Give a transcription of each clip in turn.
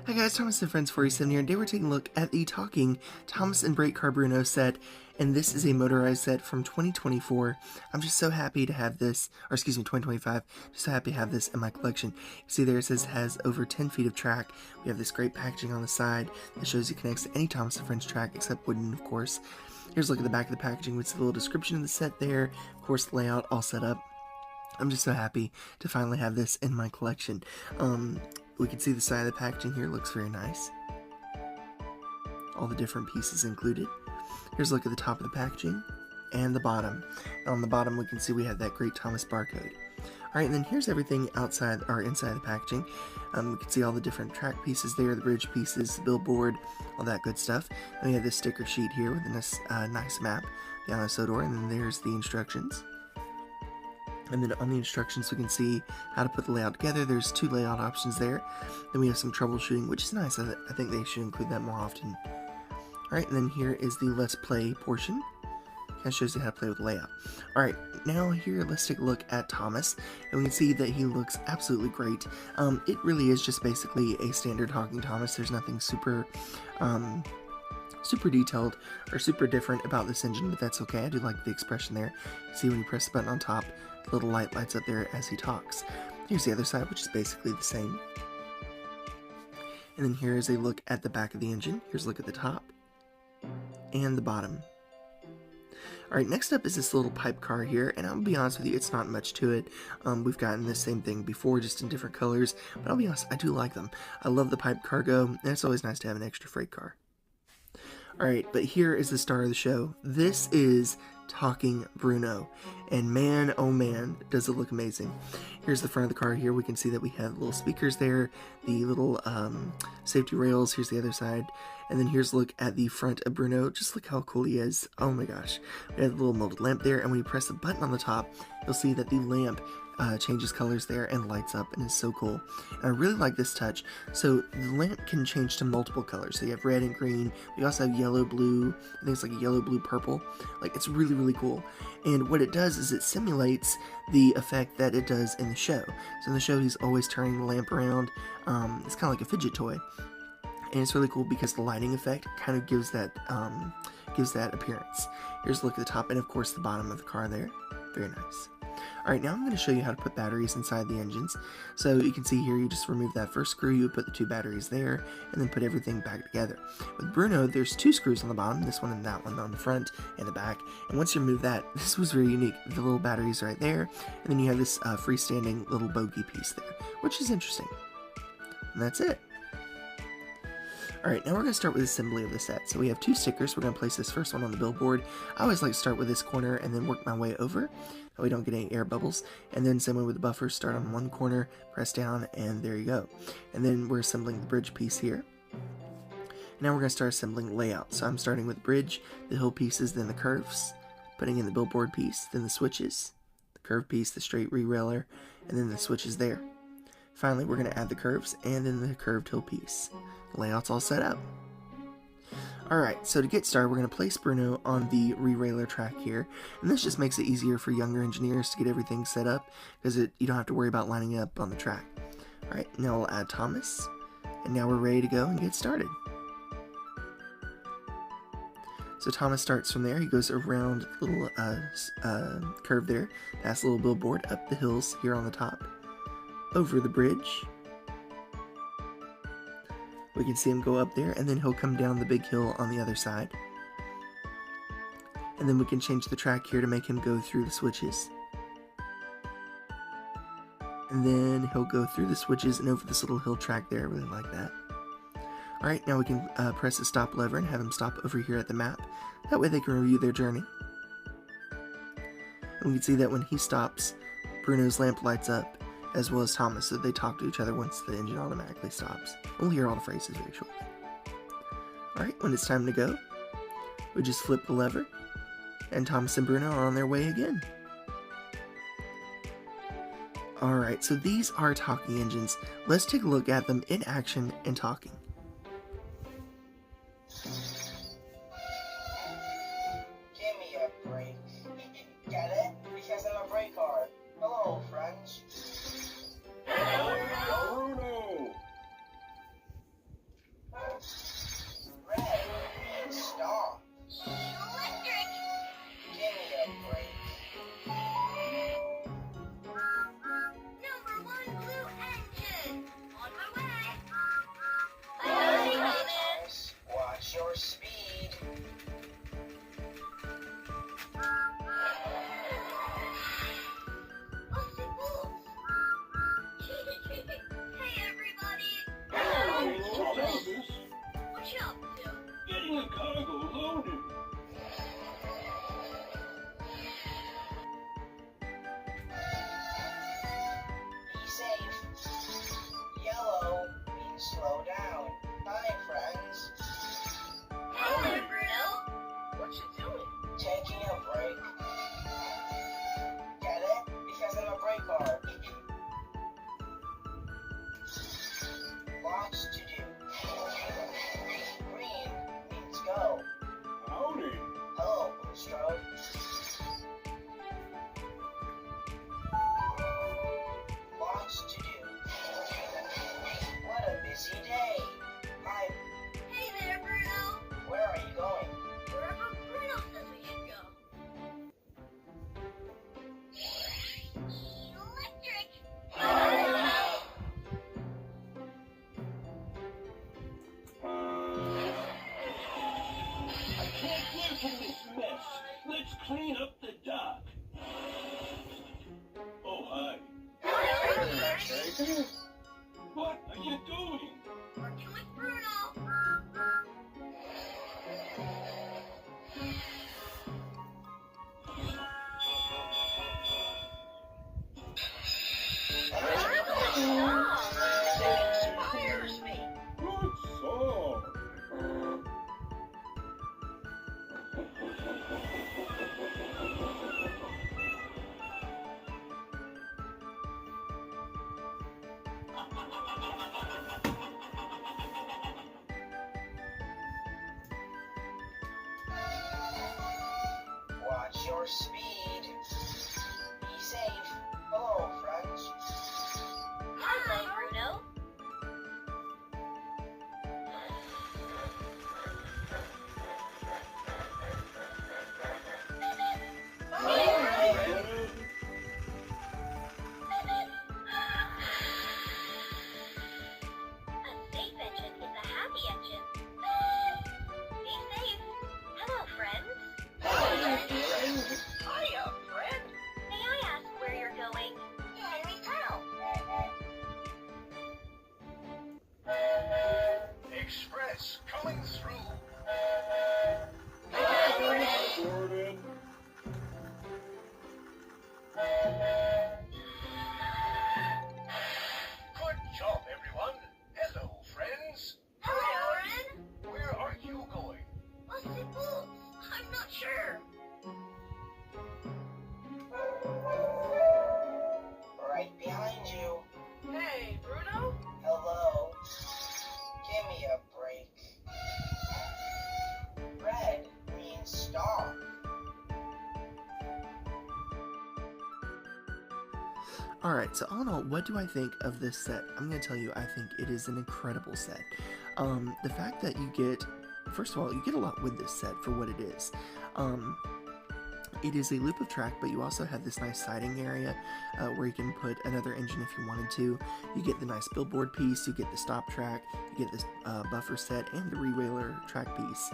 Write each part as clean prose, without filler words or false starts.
Hi guys, Thomas and Friends 47 here, and today we're taking a look at the Talking Thomas and Brake Car Bruno set, and this is a motorized set from 2024. I'm just so happy to have this, or excuse me, 2025, just so happy to have this in my collection. You see there it says it has over 10 feet of track. We have this great packaging on the side that shows it connects to any Thomas and Friends track, except wooden, of course. Here's a look at the back of the packaging with a little description of the set there, of course the layout all set up. I'm just so happy to finally have this in my collection. We can see the side of the packaging here, looks very nice. All the different pieces included. Here's a look at the top of the packaging and the bottom. And on the bottom we can see we have that great Thomas barcode. Alright, and then here's everything outside or inside the packaging. We can see all the different track pieces there, the bridge pieces, the billboard, all that good stuff. And we have this sticker sheet here with a nice map down the Sodor, and then there's the instructions. And then on the instructions we can see how to put the layout together. There's two layout options there. Then we have some troubleshooting, which is nice. I think they should include that more often. Alright, and then here is the Let's Play portion. Kind of shows you how to play with the layout. Alright, now here let's take a look at Thomas. And we can see that he looks absolutely great. It really is just basically a standard Talking Thomas. There's nothing super detailed or super different about this engine, but that's okay. I do like the expression there. See when you press the button on top, the little light lights up there as he talks. Here's the other side, which is basically the same. And then here is a look at the back of the engine. Here's a look at the top and the bottom. Alright, next up is this little pipe car here, and I'll be honest with you, it's not much to it. We've gotten the same thing before, just in different colors, but I'll be honest, I do like them. I love the pipe cargo, and it's always nice to have an extra freight car. Alright, but here is the star of the show. This is Talking Bruno, and man, oh man, does it look amazing. Here's the front of the car here. We can see that we have little speakers there, the little safety rails. Here's the other side, and then here's a look at the front of Bruno. Just look how cool he is. Oh my gosh. We have a little molded lamp there, and when you press the button on the top, you'll see that the lamp changes colors there and lights up, and is so cool. And I really like this touch. So the lamp can change to multiple colors. So you have red and green. We also have yellow, blue. I think it's like a yellow, blue, purple. Like, it's really, really cool. And what it does is it simulates the effect that it does in the show. So in the show, he's always turning the lamp around. It's kind of like a fidget toy. And it's really cool because the lighting effect kind of gives that appearance. Here's a look at the top and of course the bottom of the car there. Very nice. Alright, now I'm going to show you how to put batteries inside the engines. So you can see here, you just remove that first screw, you would put the two batteries there, and then put everything back together. With Bruno, there's two screws on the bottom, this one and that one on the front and the back. And once you remove that, this was very unique. The little batteries right there, and then you have this freestanding little bogey piece there, which is interesting. And that's it. Alright, now we're going to start with assembly of the set. So we have two stickers. We're going to place this first one on the billboard. I always like to start with this corner and then work my way over, so we don't get any air bubbles. And then same way with the buffer, start on one corner, press down, and there you go. And then we're assembling the bridge piece here. Now we're going to start assembling layout. So I'm starting with the bridge, the hill pieces, then the curves, putting in the billboard piece, then the switches, the curve piece, the straight re-railer, and then the switches there. Finally, we're going to add the curves and then the curved hill piece. The layout's all set up. Alright, so to get started, we're going to place Bruno on the re-railer track here, and this just makes it easier for younger engineers to get everything set up, because you don't have to worry about lining it up on the track. Alright, now we'll add Thomas, and now we're ready to go and get started. So Thomas starts from there. He goes around the little curve there, past the little billboard, up the hills here on the top, over the bridge. We can see him go up there, and then he'll come down the big hill on the other side. And then we can change the track here to make him go through the switches. And then he'll go through the switches and over this little hill track there. I really like that. Alright, now we can press the stop lever and have him stop over here at the map. That way they can review their journey. And we can see that when he stops, Bruno's lamp lights up, as well as Thomas, so they talk to each other once the engine automatically stops. We'll hear all the phrases very shortly. Alright, when it's time to go, we just flip the lever, and Thomas and Bruno are on their way again. Alright, so these are talking engines. Let's take a look at them in action and talking. Give me a break. Get it? Because I'm a brake car. Hello, friends. Bruno! Red means stop. Electric! Give me a break. Number 1 blue engine! On my way! Thomas, watch your speed. Hey everybody! Hello, Thomas. What you up to? Getting a cargo loaded. Be safe. Yellow means slow down. Bye, friends. Hey Bruno! What you doing? Taking a break. Get it? Because I'm a brake car. Lots to do. Green means go. Howdy. Hello, Boostrode. Lots to do. What a busy day. Hi, Hey there Bruno! where are you going? Wherever Bruno says we should go. Electric! I can't live in this mess. Let's clean up the dock. Oh, hi. What are you doing? Working with Bruno! Inspires me! Good song. Watch your speed. Be safe. Hello, friends. Hello Bruno! A safe engine is a happy engine. Be safe. Hello, friends. Hiya, friend. May I ask where you're going? Henry Tunnel. Express coming through. Jordan. Good job, everyone. Hello, friends. Hello, Oren. Where are you going? What's it boots? I'm not sure. Right behind you. Hey, Bruno? Hello. Give me a break. Red means stop. Alright, so all in all, what do I think of this set? I'm going to tell you, I think it is an incredible set. The fact that you get, first of all, you get a lot with this set for what it is. It is a loop of track, but you also have this nice siding area where you can put another engine if you wanted to. You get the nice billboard piece, you get the stop track, you get this buffer set, and the rewailer track piece.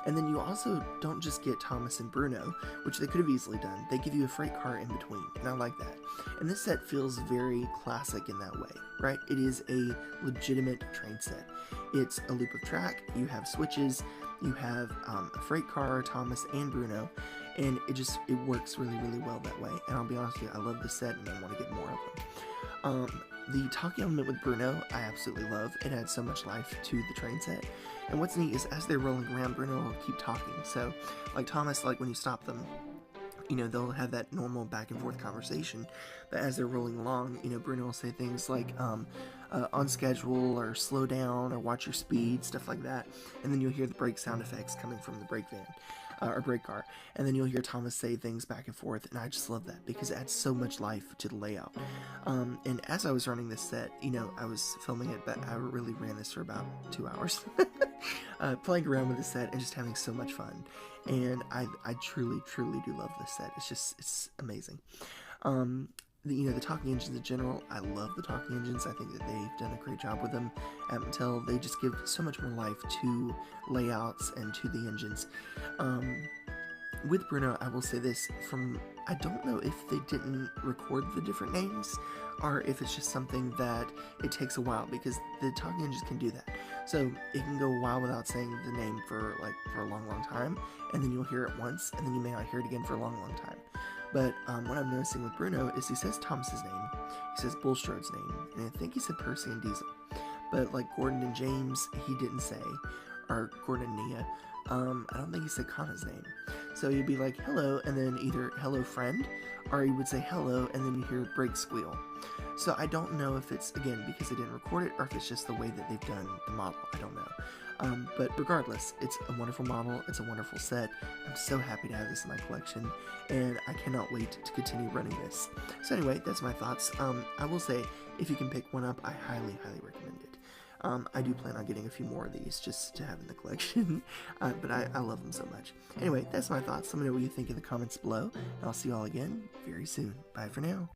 And then you also don't just get Thomas and Bruno, which they could have easily done. They give you a freight car in between, and I like that. And this set feels very classic in that way, right? It is a legitimate train set. It's a loop of track, you have switches, you have a freight car, Thomas and Bruno, and it works really, really well that way. And I'll be honest with you, I love this set and I want to get more of them. The talking element with Bruno, I absolutely love. It adds so much life to the train set. And what's neat is as they're rolling around, Bruno will keep talking. So, like Thomas, like when you stop them, you know, they'll have that normal back and forth conversation. But as they're rolling along, you know, Bruno will say things like, on schedule, or slow down, or watch your speed, stuff like that. And then you'll hear the brake sound effects coming from the brake van. Or brake car, and then you'll hear Thomas say things back and forth, and I just love that because it adds so much life to the layout. And as I was running this set, you know, I was filming it, but I really ran this for about 2 hours, playing around with the set and just having so much fun. And I truly do love this set. It's amazing. The talking engines in general, I love the talking engines. I think that they've done a great job with them at Mattel. They just give so much more life to layouts and to the engines. With Bruno, I will say this, I don't know if they didn't record the different names, or if it's just something that it takes a while, because the talking engines can do that. So it can go a while without saying the name for a long time, and then you'll hear it once, and then you may not hear it again for a long time. But what I'm noticing with Bruno is he says Thomas's name, he says Bullstrode's name, and I think he said Percy and Diesel. But like Gordon and James, he didn't say, or Gordon and Nia, I don't think he said Kana's name. So you'd be like, hello, and then either hello friend, or you would say hello, and then you hear brake squeal. So I don't know if it's, again, because they didn't record it, or if it's just the way that they've done the model. I don't know. But regardless, it's a wonderful model, it's a wonderful set. I'm so happy to have this in my collection, and I cannot wait to continue running this. So anyway, that's my thoughts. I will say, if you can pick one up, I highly recommend it. I do plan on getting a few more of these just to have in the collection, but I love them so much. Anyway, that's my thoughts. Let me know what you think in the comments below, and I'll see you all again very soon. Bye for now.